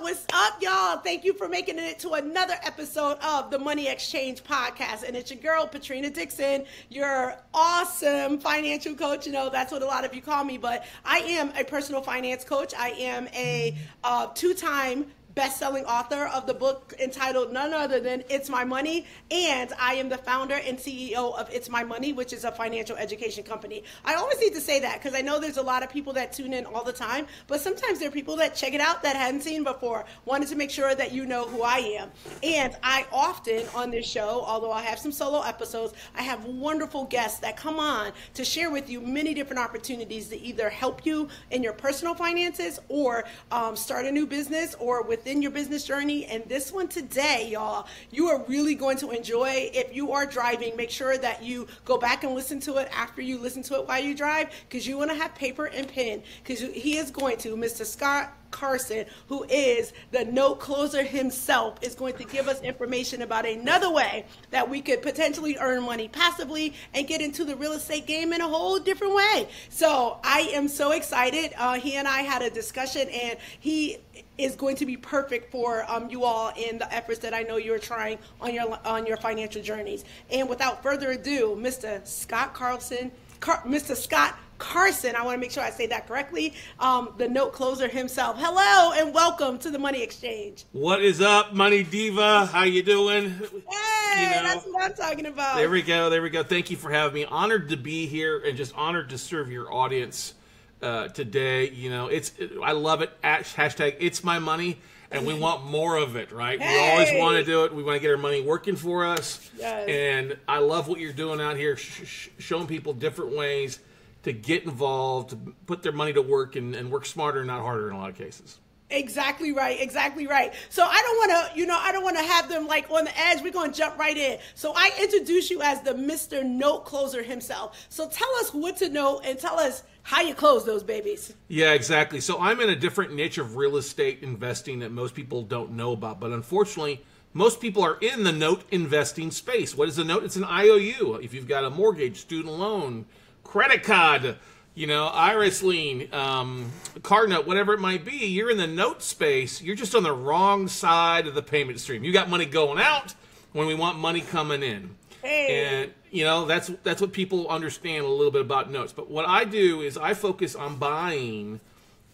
What's up, y'all? Thank you for making it to another episode of the Money Exchange Podcast. And it's your girl, Patrina Dixon, your awesome financial coach. You know, that's what a lot of you call me, but I am a personal finance coach. I am a two-time best-selling author of the book entitled none other than It's My Money, and I am the founder and CEO of It's My Money, which is a financial education company. I always need to say that because I know there's a lot of people that tune in all the time, but sometimes there are people that check it out that hadn't seen before. Wanted to make sure that you know who I am. And I often on this show, although I have some solo episodes, I have wonderful guests that come on to share with you many different opportunities to either help you in your personal finances or start a new business or within your business journey. And this one today, y'all, you are really going to enjoy. If you are driving, make sure that you go back and listen to it after you listen to it while you drive, because you want to have paper and pen, because he is going to, Mr. Scott Carson, who is the note closer himself, is going to give us information about another way that we could potentially earn money passively and get into the real estate game in a whole different way. So I am so excited. He and I had a discussion, and he is going to be perfect for you all in the efforts that I know you're trying on your financial journeys. And without further ado, Mr. Scott Carson, I want to make sure I say that correctly, the note closer himself. Hello and welcome to the Money Exchange. What is up, Money Diva? How you doing? Hey, that's what I'm talking about. There we go. Thank you for having me. Honored to be here and just honored to serve your audience today. You know, I love it. Hashtag It's My Money. And we want more of it, right? Hey. We always want to do it. We want to get our money working for us. Yes. And I love what you're doing out here, showing people different ways to get involved, to put their money to work and work smarter, not harder in a lot of cases. Exactly right. So I don't want to have them like on the edge. We're going to jump right in. So I introduce you as the Mr. Note Closer himself. So tell us what to know and tell us how you close those babies. Yeah, exactly. So I'm in a different niche of real estate investing that most people don't know about. But unfortunately, most people are in the note investing space. What is a note? It's an IOU. If you've got a mortgage, student loan, credit card, IRS lien, car note, whatever it might be, you're in the note space. You're just on the wrong side of the payment stream. You got money going out when we want money coming in. Hey. And, that's what people understand a little bit about notes. But what I do is I focus on buying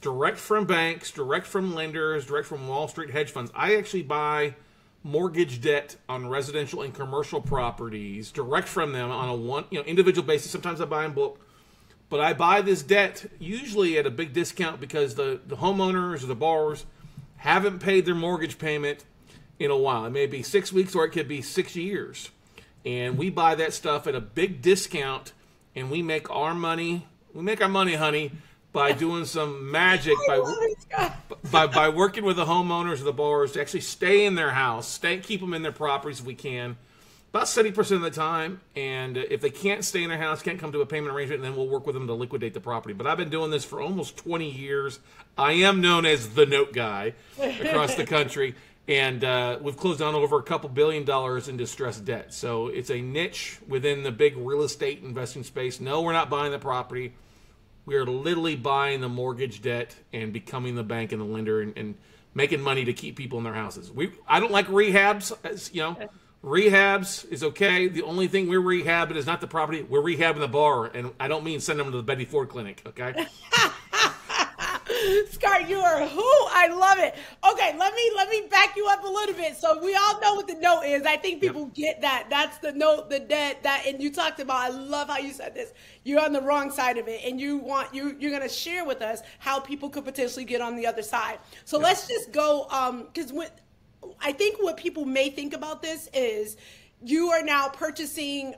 direct from banks, direct from lenders, direct from Wall Street hedge funds. I actually buy mortgage debt on residential and commercial properties direct from them on a individual basis. Sometimes I buy in bulk. But I buy this debt usually at a big discount because the homeowners or the borrowers haven't paid their mortgage payment in a while. It may be 6 weeks or it could be 6 years. And we buy that stuff at a big discount, and we make our money. We make our money, honey, by doing some magic, by working with the homeowners or the borrowers to actually stay in their house, keep them in their properties if we can, about 70% of the time. And if they can't stay in their house, can't come to a payment arrangement, then we'll work with them to liquidate the property. But I've been doing this for almost 20 years. I am known as the note guy across the country. And we've closed down over $2 billion in distressed debt. So it's a niche within the big real estate investing space. No, we're not buying the property. We are literally buying the mortgage debt and becoming the bank and the lender and making money to keep people in their houses. I don't like rehabs. Rehabs is okay. The only thing we're rehabbing is not the property. We're rehabbing the borrower. And I don't mean send them to the Betty Ford clinic, okay? Scott, you are who? I love it. Okay, let me back you up a little bit. So we all know what the note is. I think people get that. That's the note, the debt, and you talked about. I love how you said this. You're on the wrong side of it, and you're going to share with us how people could potentially get on the other side. So let's just go because I think what people may think about this is you are now purchasing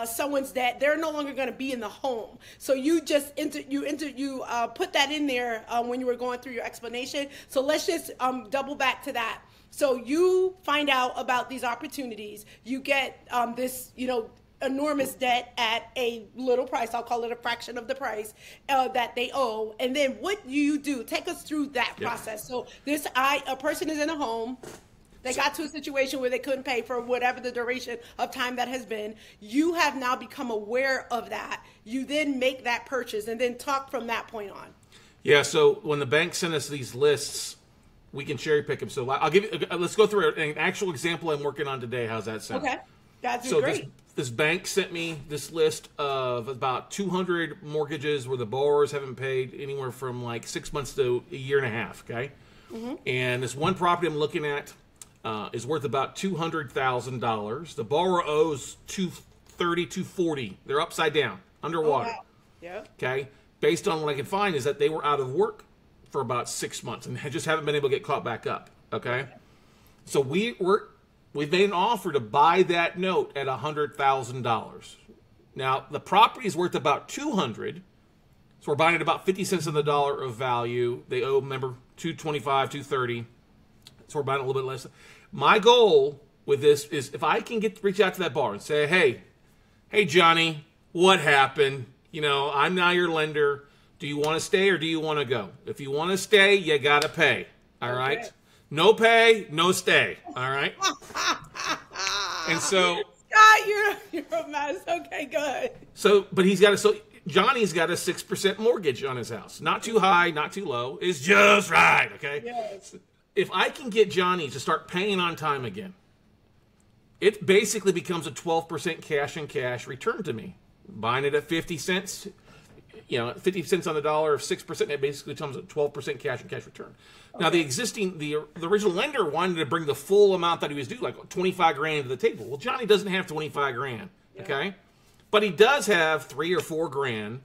someone's debt. They're no longer going to be in the home. So you just put that in there when you were going through your explanation. So let's just double back to that. So you find out about these opportunities. You get this, enormous debt at a little price. I'll call it a fraction of the price that they owe. And then what do you do? Take us through that process. So a person is in a home. They got to a situation where they couldn't pay for whatever the duration of time that has been. You have now become aware of that. You then make that purchase and then talk from that point on. Yeah, so when the bank sent us these lists, we can cherry pick them. So I'll give you, let's go through an actual example I'm working on today. How's that sound? Okay, that's so great. This bank sent me this list of about 200 mortgages where the borrowers haven't paid anywhere from like 6 months to a year and a half, okay? Mm-hmm. And this one property I'm looking at is worth about $200,000. The borrower owes $230,000, $240,000. They're upside down, underwater. Oh, wow. Yeah. Okay? Based on what I can find is that they were out of work for about 6 months and just haven't been able to get caught back up, okay? So we've made an offer to buy that note at $100,000. Now, the property is worth about $200,000, so we're buying it about 50 cents on the dollar of value. They owe, remember, $225,000, $230,000, so we're buying a little bit less. My goal with this is if I can reach out to that borrower and say, hey, Johnny, what happened? You know, I'm now your lender. Do you want to stay or do you want to go? If you want to stay, you got to pay, all right? No pay, no stay. All right. And so, Scott, you're a mess. Okay, good. So, but Johnny's got a 6% mortgage on his house. Not too high, not too low. It's just right. Okay. Yes. If I can get Johnny to start paying on time again, it basically becomes a 12% cash and cash return to me. Buying it at 50 cents. 50 cents on the dollar of 6%, that basically becomes a 12% cash and cash return. Okay. Now, the original lender wanted to bring the full amount that he was due, like $25,000 to the table. Well, Johnny doesn't have $25,000, okay? But he does have $3,000 or $4,000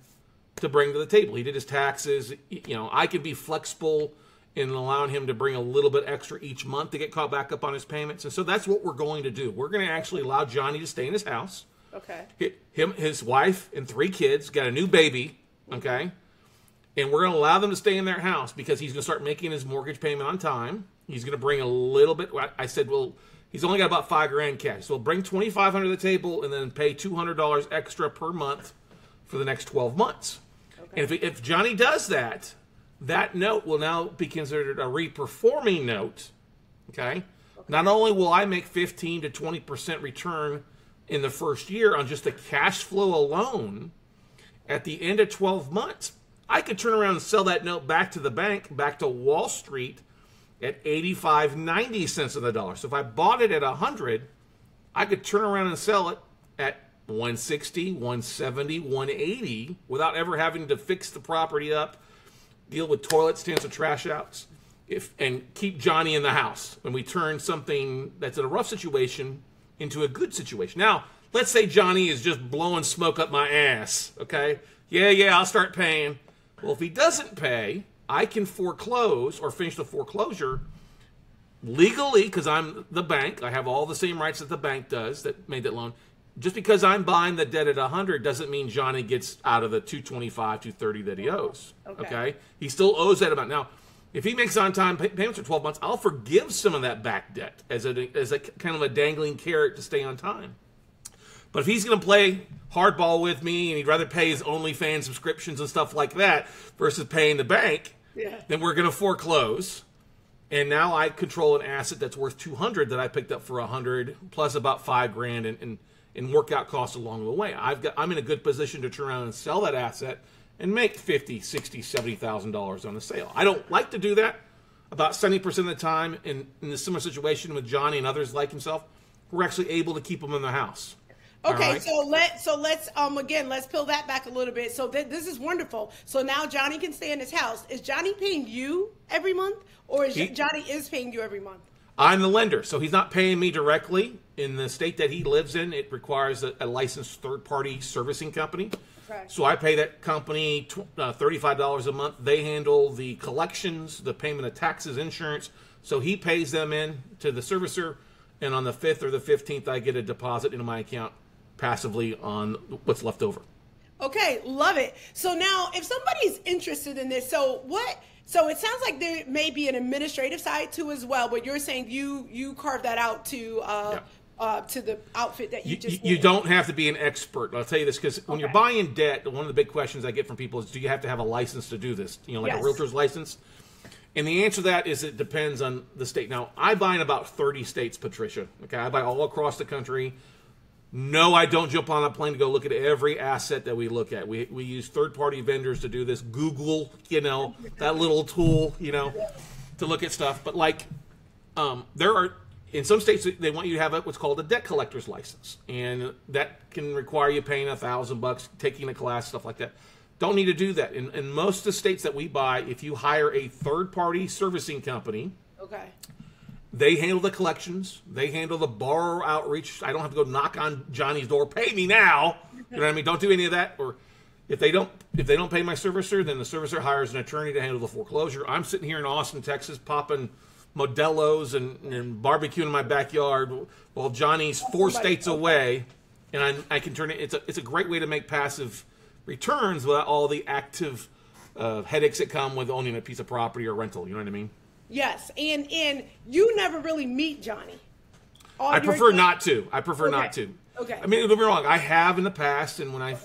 to bring to the table. He did his taxes. I could be flexible in allowing him to bring a little bit extra each month to get caught back up on his payments. And so that's what we're going to do. We're going to actually allow Johnny to stay in his house. Okay. His wife, and 3 kids, got a new baby. Okay, and we're going to allow them to stay in their house because he's going to start making his mortgage payment on time. He's going to bring a little bit. I said, well, he's only got about $5,000 cash, so we'll bring $2,500 to the table and then pay $200 extra per month for the next 12 months. Okay. And if Johnny does that, that note will now be considered a reperforming note. Okay, not only will I make 15 to 20% return in the first year on just the cash flow alone. At the end of 12 months, I could turn around and sell that note back to the bank, back to Wall Street at 85, 90 cents on the dollar. So if I bought it at 100, I could turn around and sell it at 160, 170, 180 without ever having to fix the property up, deal with toilet stands and trash outs, and keep Johnny in the house when we turn something that's in a rough situation into a good situation. Now, let's say Johnny is just blowing smoke up my ass, okay? Yeah, I'll start paying. Well, if he doesn't pay, I can foreclose or finish the foreclosure legally because I'm the bank. I have all the same rights that the bank does that made that loan. Just because I'm buying the debt at 100 doesn't mean Johnny gets out of the 225, 230 that he owes, okay? He still owes that amount. Now, if he makes on-time payments for 12 months, I'll forgive some of that back debt as a kind of a dangling carrot to stay on time. But if he's going to play hardball with me and he'd rather pay his OnlyFans subscriptions and stuff like that versus paying the bank, then we're going to foreclose. And now I control an asset that's worth $200 that I picked up for $100 plus about $5,000 in workout costs along the way. I'm in a good position to turn around and sell that asset and make $50,000, $60,000, $70,000 on the sale. I don't like to do that. About 70% of the time in this similar situation with Johnny and others like himself, we're actually able to keep them in the house. Okay, right. so let's again, let's peel that back a little bit. So this is wonderful. So now Johnny can stay in his house. Is Johnny paying you every month, or is Johnny paying you every month? I'm the lender, so he's not paying me directly. In the state that he lives in, it requires a licensed third-party servicing company. Correct. So I pay that company $35 a month. They handle the collections, the payment of taxes, insurance. So he pays them in to the servicer, and on the 5th or the 15th, I get a deposit into my account passively on what's left over. Okay, love it. So now, if somebody's interested in this, so it sounds like there may be an administrative side too as well, but you're saying you carve that out to the outfit that you just you don't have to be an expert. I'll tell you this because when you're buying debt, one of the big questions I get from people is, do you have to have a license to do this? Like a realtor's license? And the answer to that is it depends on the state. Now, I buy in about 30 states, Patricia. Okay, I buy all across the country. No, I don't jump on a plane to go look at every asset that we look at. We use third-party vendors to do this. Google, that little tool, to look at stuff. But like, there are, in some states, they want you to have what's called a debt collector's license. And that can require you paying $1,000, taking a class, stuff like that. Don't need to do that. In most of the states that we buy, if you hire a third-party servicing company, okay, they handle the collections. They handle the borrower outreach. I don't have to go knock on Johnny's door. Pay me now. You know what I mean? Don't do any of that. Or if they don't pay my servicer, then the servicer hires an attorney to handle the foreclosure. I'm sitting here in Austin, Texas, popping Modelo's and barbecuing in my backyard while Johnny's 4 states away, and I can turn it. It's a great way to make passive returns without all the active headaches that come with owning a piece of property or rental. You know what I mean? Yes, and you never really meet Johnny. I prefer not to. Not to. Okay. I mean, don't get me wrong. I have in the past, and when I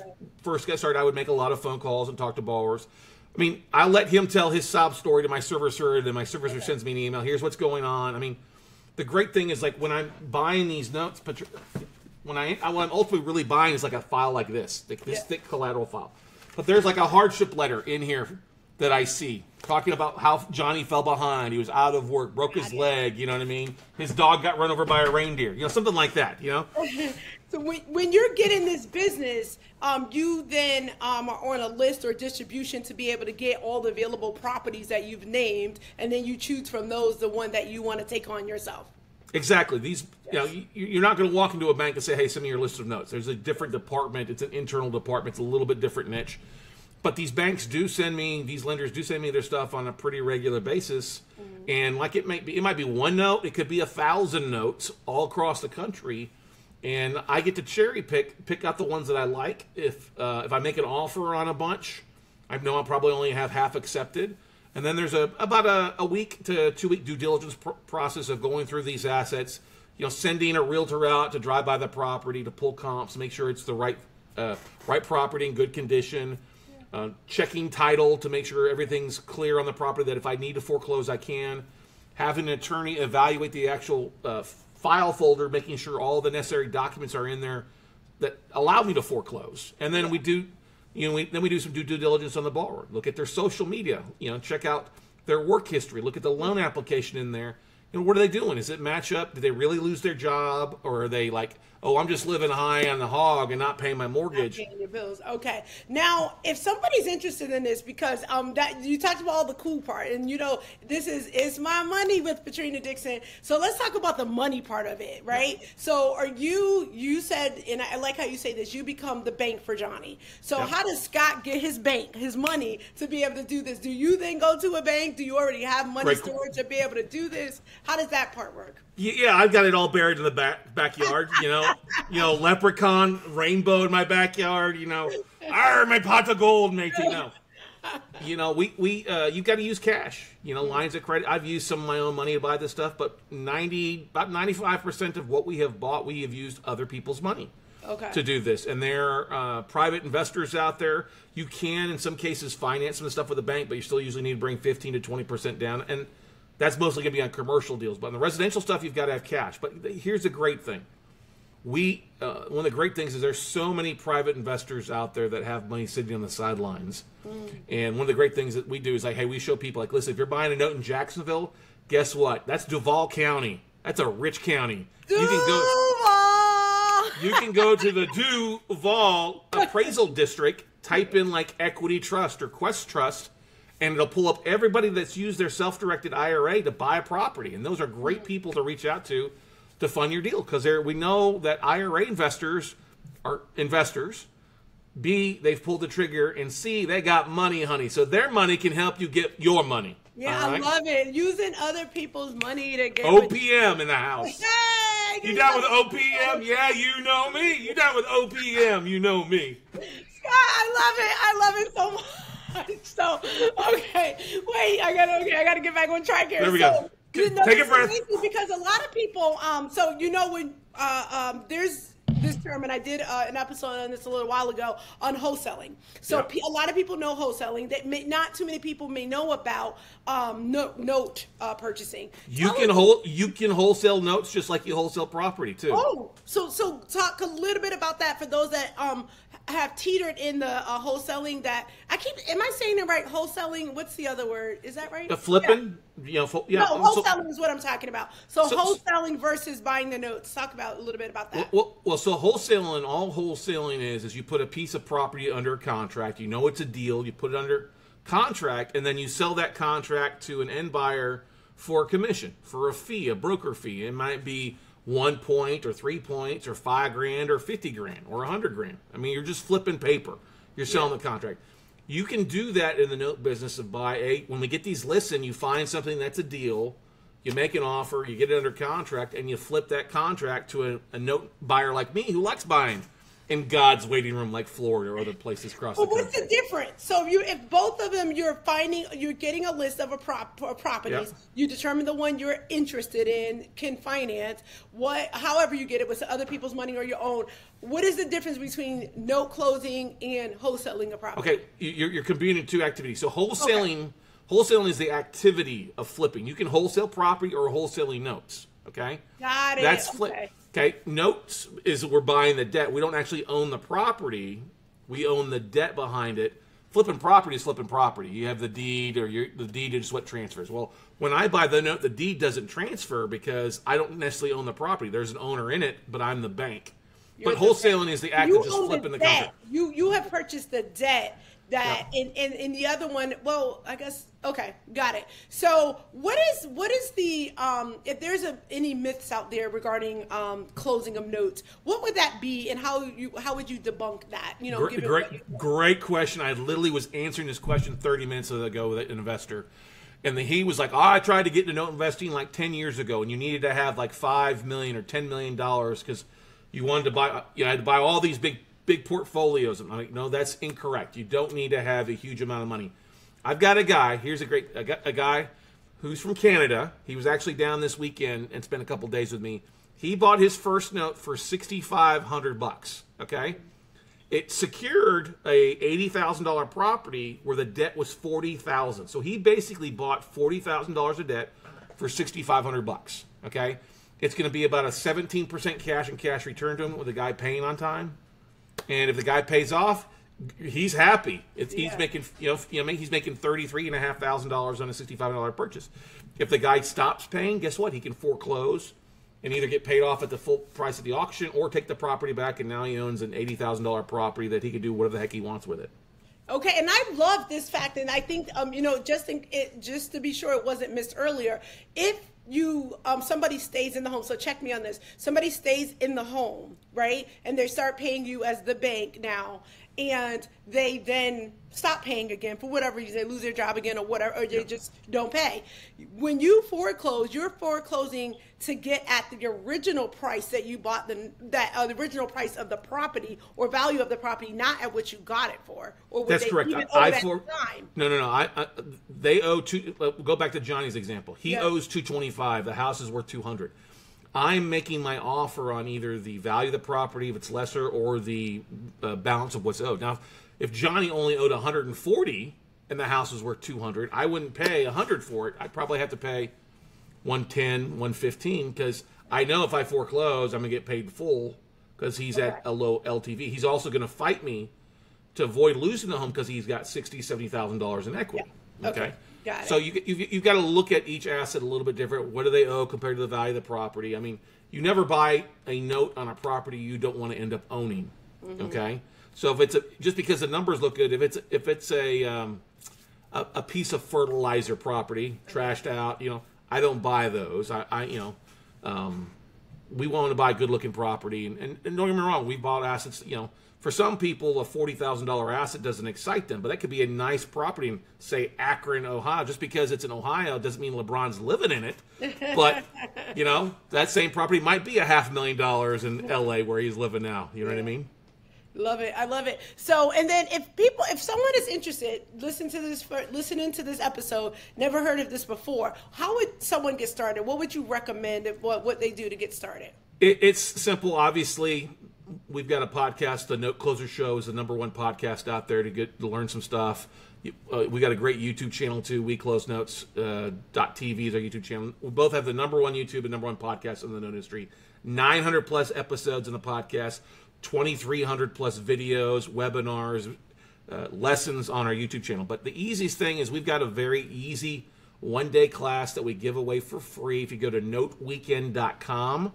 first got started, I would make a lot of phone calls and talk to borrowers. I mean, I let him tell his sob story to my servicer, and then my servicer sends me an email. Here's what's going on. I mean, the great thing is, like, when I'm buying these notes, what I'm ultimately really buying is like a file like this thick collateral file. But there's like a hardship letter in here that I see talking about how Johnny fell behind. He was out of work, broke his leg, you know what I mean? His dog got run over by a reindeer, something like that, So when you're getting this business, you then are on a list or distribution to be able to get all the available properties that you've named, and then you choose from those the one that you want to take on yourself. Exactly. These, you're not going to walk into a bank and say, hey, send me your list of notes. There's a different department. It's an internal department. It's a little bit different niche. But these banks do send me, these lenders do send me their stuff on a pretty regular basis. Mm-hmm. And like it might be one note. It could be 1,000 notes all across the country. And I get to cherry pick out the ones that I like. If I make an offer on a bunch, I know I'll probably only have half accepted. And then there's about a week to 2 week due diligence process of going through these assets, sending a realtor out to drive by the property, to pull comps, make sure it's the right property in good condition, checking title to make sure everything's clear on the property, that if I need to foreclose, I can. Having an attorney evaluate the actual file folder, making sure all the necessary documents are in there that allow me to foreclose. And then we do some due diligence on the borrower. Look at their social media. Check out their work history. Look at the loan application in there. What are they doing? Does it match up? Did they really lose their job, or are they like, oh, I'm just living high on the hog and not paying my mortgage? Not paying your bills. Okay. Now, if somebody's interested in this, because that you talked about all the cool part, and this is It's My Money with Patrina Dixon. So let's talk about the money part of it, right? Yeah. So are you said, and I like how you say this, you become the bank for Johnny. So How does Scott get his money to be able to do this? Do you then go to a bank? Do you already have money stored to be able to do this? How does that part work? Yeah, I've got it all buried in the backyard, leprechaun, rainbow in my backyard, my pot of gold, matey, no. You've got to use cash, lines of credit. I've used some of my own money to buy this stuff, but about 95% of what we have bought, we have used other people's money to do this. And there are private investors out there. You can, in some cases, finance some of the stuff with a bank, but you still usually need to bring 15 to 20% down. And that's mostly going to be on commercial deals. But on the residential stuff, you've got to have cash. But here's the great thing. One of the great things is there's so many private investors out there that have money sitting on the sidelines. And one of the great things that we do is we show people, listen, if you're buying a note in Jacksonville, guess what? That's Duval County. That's a rich county. Duval! You can go to the Duval appraisal district, type in Equity Trust or Quest Trust, and it'll pull up everybody that's used their self-directed IRA to buy a property. And those are great people to reach out to fund your deal, because we know that IRA investors are investors. B, they've pulled the trigger. And C, they got money, honey. So their money can help you get your money. Yeah, right? I love it. Using other people's money to get OPM in the house. Yay! You down with OPM? Yeah, you know me. You down with OPM? You know me. Scott, I love it so much. So, okay, wait, I gotta get back on track here. There we go. Take a breath. Because a lot of people, when there's this term, and I did an episode on this a little while ago on wholesaling. So Yeah. a lot of people know wholesaling. That not too many people may know about note purchasing. You can wholesale notes just like you wholesale property too. Oh, so talk a little bit about that for those that have teetered in the wholesaling. That am I saying it right? Wholesaling. What's the other word? Is that right? The flipping, No, wholesaling is what I'm talking about. So wholesaling versus buying the notes. Talk about a little bit about that. Well, so wholesaling, all wholesaling is you put a piece of property under contract. You know it's a deal. You put it under contract, and then you sell that contract to an end buyer for a commission, for a fee, a broker fee. It might be 1 point or 3 points or $5,000 or $50,000 or $100,000. I mean, you're just flipping paper. You're selling the contract. You can do that in the note business of when we get these lists in, you find something that's a deal, you make an offer, you get it under contract, and you flip that contract to a note buyer like me who likes buying in God's waiting room like Florida or other places across the country. What's the difference? So if both of them you're getting a list of properties, Yep. you determine the one you're interested in can finance. However you get it, with other people's money or your own. What is the difference between note closing and wholesaling a property? Okay, you're combining two activities. So wholesaling is the activity of flipping. You can wholesale property or wholesaling notes. Okay, got it. That's flip. Okay, notes is we're buying the debt. We don't actually own the property. We own the debt behind it. Flipping property is flipping property. You have the deed, or the deed is what transfers. Well, when I buy the note, the deed doesn't transfer because I don't necessarily own the property. There's an owner in it, but I'm the bank. But wholesaling is the act of just flipping the contract. You have purchased the debt that in the other one. Well, I guess okay, got it. So what is the if there's any myths out there regarding closing of notes, what would that be, and how would you debunk that? Great question. I literally was answering this question 30 minutes ago with an investor. And he was like, I tried to get into note investing like 10 years ago, and you needed to have like $5 million or $10 million because you wanted to buy, had to buy all these big portfolios. I'm like, no, that's incorrect. You don't need to have a huge amount of money. I've got a guy. I got a guy who's from Canada. He was actually down this weekend and spent a couple days with me. He bought his first note for $6,500. Okay, it secured a $80,000 property where the debt was $40,000. So he basically bought $40,000 of debt for $6,500. Okay, it's going to be about a 17% cash and cash return to him with the guy paying on time. And if the guy pays off, he's happy. He's making he's making $33,500 on a $65 purchase. If the guy stops paying, guess what? He can foreclose and either get paid off at the full price of the auction or take the property back, and now he owns an $80,000 property that he can do whatever the heck he wants with it. Okay, and I love this fact, and I think just to be sure it wasn't missed earlier, if you somebody stays in the home, so check me on this. Somebody stays in the home, right? And they start paying you as the bank now, and they then stop paying again for whatever reason. They lose their job again or whatever, or they just don't pay. When you foreclose, you're foreclosing to get at the original price that you bought the original price of the property or value of the property, not at what you got it for. Or that's correct. Time. No. They owe go back to Johnny's example. He owes $225. The house is worth $200. I'm making my offer on either the value of the property if it's lesser or the balance of what's owed. Now, if Johnny only owed $140 and the house was worth $200, I wouldn't pay $100 for it. I'd probably have to pay $110, $115 because I know if I foreclose, I'm gonna get paid full because he's at a low LTV. He's also gonna fight me to avoid losing the home because he's got $60,000, $70,000 in equity. Yeah. Okay. Got it. So you've got to look at each asset a little bit different. What do they owe compared to the value of the property? I mean, you never buy a note on a property you don't want to end up owning. Mm-hmm. Okay, so if it's just because the numbers look good, if it's a piece of fertilizer property trashed out, I don't buy those. We want to buy good looking property, and don't get me wrong, we bought assets. For some people, a $40,000 asset doesn't excite them, but that could be a nice property in, say, Akron, Ohio. Just because it's in Ohio doesn't mean LeBron's living in it. But, that same property might be $500,000 in LA where he's living now. You know what I mean? Love it. I love it. So, and then if someone is interested, listening to this episode, never heard of this before, how would someone get started? What would you recommend? What they do to get started? It's simple, obviously. We've got a podcast. The Note Closer Show is the #1 podcast out there to learn some stuff. We got a great YouTube channel too. We Close Notes .tv is our YouTube channel. We both have the #1 YouTube and #1 podcast in the note industry. 900 plus episodes in the podcast, 2,300 plus videos, webinars, lessons on our YouTube channel. But the easiest thing is we've got a very easy one-day class that we give away for free. If you go to noteweekend.com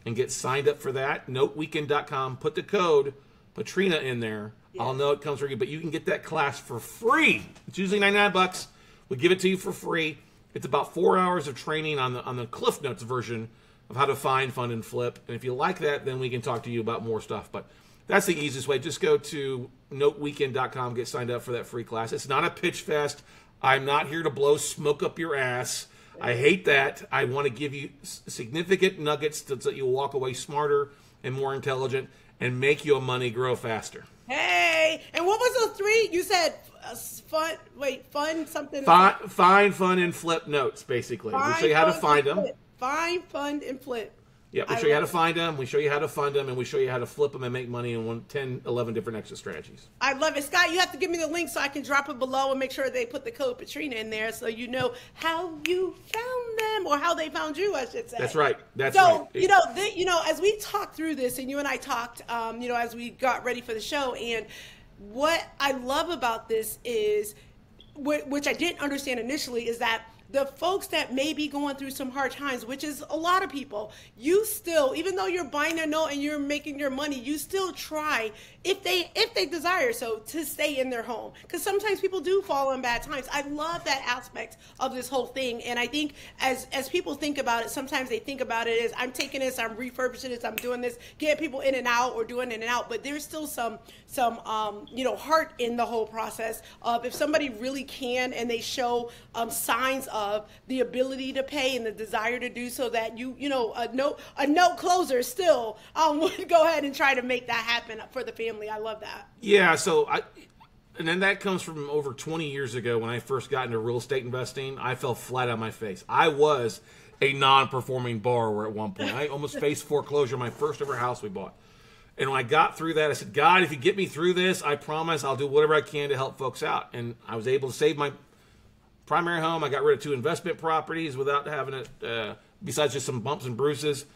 and get signed up for that, noteweekend.com, put the code Patrina in there. Yes. I'll know it comes from you, but you can get that class for free. It's usually $99. We give it to you for free. It's about 4 hours of training on the Cliff Notes version of how to find, fund, and flip. And if you like that, then we can talk to you about more stuff. But that's the easiest way. Just go to noteweekend.com, get signed up for that free class. It's not a pitch fest. I'm not here to blow smoke up your ass. I hate that. I want to give you significant nuggets so that you'll walk away smarter and more intelligent and make your money grow faster. Hey, and what was those three? You said fun something. Find, fun, and flip notes, basically. We'll show you how to find them. Find, fund, and flip. Yeah, we show you how to find them, we show you how to fund them, and we show you how to flip them and make money in 10, 11 different exit strategies. I love it. Scott, you have to give me the link so I can drop it below and make sure they put the code Patrina in there so you know how you found them, or how they found you, I should say. That's right. So, as we talked through this, and you and I talked, as we got ready for the show, and what I love about this is, which I didn't understand initially, is that the folks that may be going through some hard times, which is a lot of people, you still, even though you're buying a note and you're making your money, you still try, if they desire so, to stay in their home. Because sometimes people do fall in bad times. I love that aspect of this whole thing. And I think as people think about it, sometimes they think about it as, I'm taking this, I'm refurbishing this, I'm doing this, getting people in and out or doing in and out. But there's still some heart in the whole process of, if somebody really can and they show signs of the ability to pay and the desire to do so, that a note closer still would go ahead and try to make that happen for the family. I love that. Yeah, and then that comes from over 20 years ago when I first got into real estate investing. I fell flat on my face. I was a non-performing borrower at one point. I almost faced foreclosure on my first ever house we bought. And when I got through that, I said, God, if you get me through this, I promise I'll do whatever I can to help folks out. And I was able to save my primary home. I got rid of 2 investment properties without having it, besides just some bumps and bruises.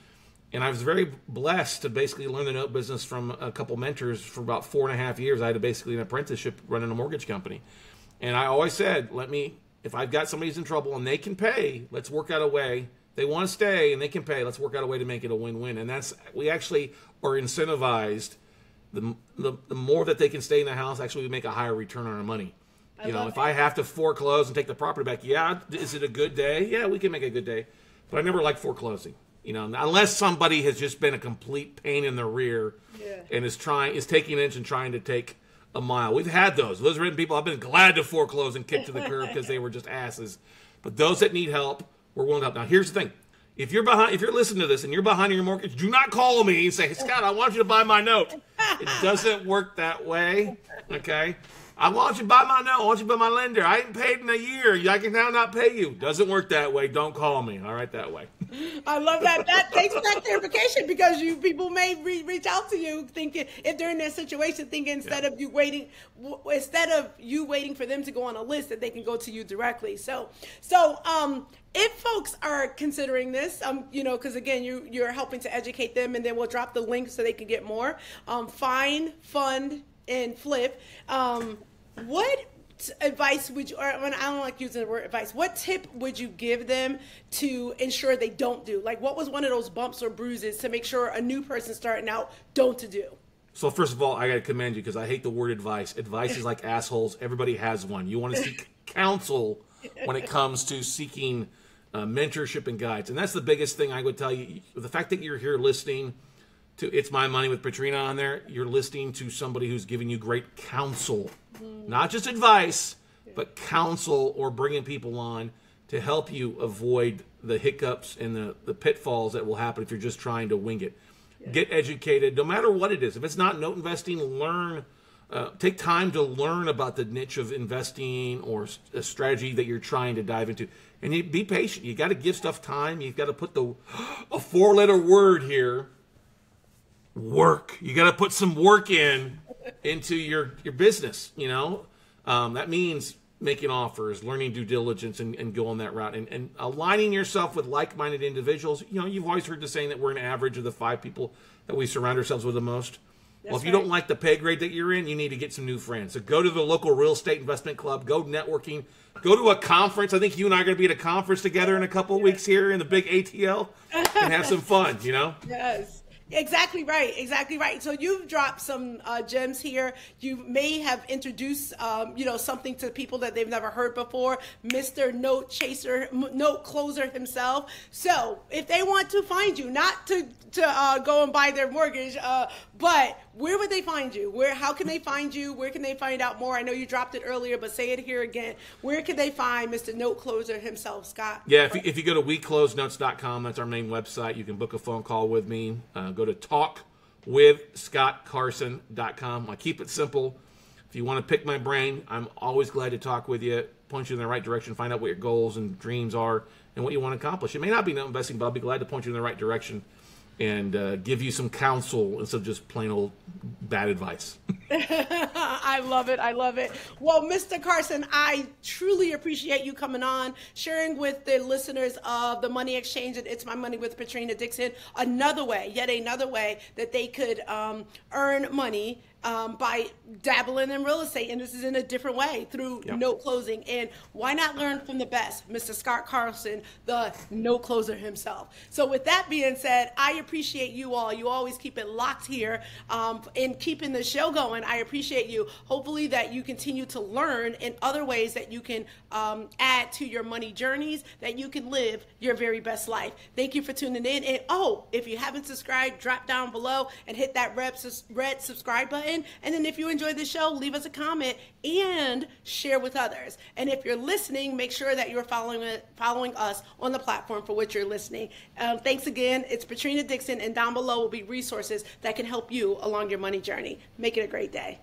And I was very blessed to basically learn the note business from a couple mentors for about 4.5 years. I had basically an apprenticeship running a mortgage company. And I always said, if I've got somebody who's in trouble and they can pay, let's work out a way. They want to stay and they can pay, let's work out a way to make it a win-win. And we actually are incentivized. The more that they can stay in the house, actually we make a higher return on our money. If I have to foreclose and take the property back, is it a good day? Yeah, we can make a good day. But I never like foreclosing. Unless somebody has just been a complete pain in the rear and is taking an inch and trying to take a mile. We've had those. Those written people I've been glad to foreclose and kick to the curb because they were just asses. But those that need help, we're willing to help. Now, here's the thing. If you're listening to this and you're behind on your mortgage, do not call me and say, hey, Scott, I want you to buy my note. It doesn't work that way, okay? I want you to buy my note. I want you to buy my lender. I ain't paid in a year. I can now not pay you. Doesn't work that way. Don't call me. All right, that way. I love that. Thanks for that clarification, because people may reach out to you thinking, if they're in that situation, thinking instead of you waiting for them to go on a list, that they can go to you directly. So if folks are considering this, because again, you're helping to educate them, and then we'll drop the link so they can get more. Find, fund, and flip. What advice would you, or I don't like using the word advice, what tip would you give them to ensure they don't do? Like, what was one of those bumps or bruises to make sure a new person starting out don't to do? So first of all, I got to commend you, because I hate the word advice. Advice is like assholes. Everybody has one. You want to seek counsel when it comes to seeking mentorship and guides. And that's the biggest thing I would tell you. The fact that you're here listening to It's My Money with Patrina on there, you're listening to somebody who's giving you great counsel. Not just advice, but counsel, or bringing people on to help you avoid the hiccups and the pitfalls that will happen if you're just trying to wing it. Yeah. Get educated, no matter what it is. If it's not note investing, learn. Take time to learn about the niche of investing or a strategy that you're trying to dive into. And be patient. You got to give stuff time. You've got to put a 4-letter word here work. You got to put some work into your business, you know. That means making offers, learning due diligence, and going that route, and aligning yourself with like-minded individuals. You know, you've always heard the saying that we're an average of the 5 people that we surround ourselves with the most. Well, if you don't like the pay grade that you're in, you need to get some new friends. So go to the local real estate investment club, go networking, go to a conference. I think you and I are going to be at a conference together in a couple of weeks here in the big ATL and have some fun, you know? Yes. Exactly right. Exactly right. So you've dropped some gems here. You may have introduced, something to people that they've never heard before. Mr. Note Closer himself. So if they want to find you, not to go and buy their mortgage, but where would they find you? How can they find you? Where can they find out more? I know you dropped it earlier, but say it here again. Where can they find Mr. Note Closer himself, Scott? Yeah, if you go to weclosenotes.com, that's our main website. You can book a phone call with me. Go to talkwithscottcarson.com. I keep it simple. If you want to pick my brain, I'm always glad to talk with you, point you in the right direction, find out what your goals and dreams are, and what you want to accomplish. It may not be no investing, but I'll be glad to point you in the right direction and give you some counsel instead of just plain old bad advice. I love it. I love it. Well, Mr. Carson, I truly appreciate you coming on, sharing with the listeners of the Money Exchange and It's My Money with Patrina Dixon, yet another way that they could earn money by dabbling in real estate. And this is in a different way through note closing. And why not learn from the best, Mr. Scott Carson, the note closer himself. So with that being said, I appreciate you all. You always keep it locked here in keeping the show going. I appreciate you. Hopefully that you continue to learn in other ways that you can add to your money journeys, that you can live your very best life. Thank you for tuning in. And if you haven't subscribed, drop down below and hit that red subscribe button. And then if you enjoyed the show, leave us a comment and share with others. And if you're listening, make sure that you're following us on the platform for which you're listening. Thanks again. It's Patrina Dixon, and down below will be resources that can help you along your money journey. Make it a great day.